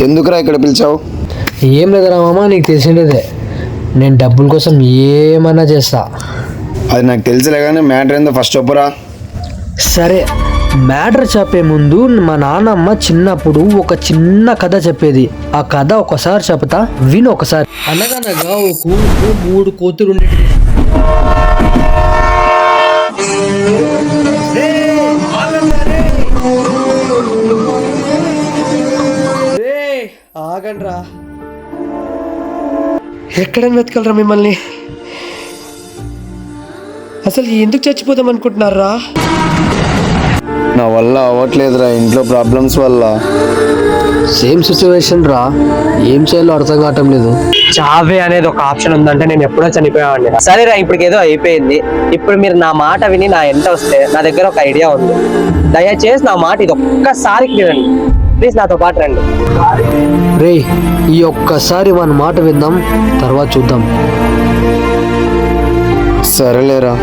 ఎందుకురా ఇక్కడ పిలిచావు? ఏం లేదురా మామ, నీకు తెలిసిండేదే, నేను డబ్బుల కోసం ఏమన్నా చేస్తా. అది నాకు తెలుసులే కానీ మ్యాటర్ ఏందో ఫస్ట్ చెప్పురా. సరే, మ్యాటర్ చెప్పే ముందు మా నాన్నమ్మ చిన్నప్పుడు ఒక చిన్న కథ చెప్పేది. ఆ కథ ఒకసారి చెప్తా, విను ఒకసారి. అనగనగా ఒక ఊరుకు 3 కోతులు ఉండేవి. ఆగండ్రా, ఎక్కడని వెతకలరా మిమ్మల్ని? అసలు ఎందుకు చచ్చిపోదాం అనుకుంటున్నారా? నా వల్ల అవ్వట్లేదురా, ఇంట్లో ప్రాబ్లమ్స్ వల్ల. సేమ్ సిచ్యువేషన్ రా, ఏం చేయాలో అర్థం కావటం లేదు. చావే అనేది ఒక ఆప్షన్ ఉందంటే నేను ఎప్పుడో చనిపోయావండి. సరేరా, ఇప్పుడు ఏదో అయిపోయింది. ఇప్పుడు మీరు నా మాట విని నా ఎంత వస్తే నా దగ్గర ఒక ఐడియా ఉంది. దయచేసి నా మాట ఇది ఒక్కసారి వినండి ప్లీజ్, నాతో పాటు రండి. రే, ఈ ఒక్కసారి మన మాట విందాం, తర్వాత చూద్దాం. సరేలేరా.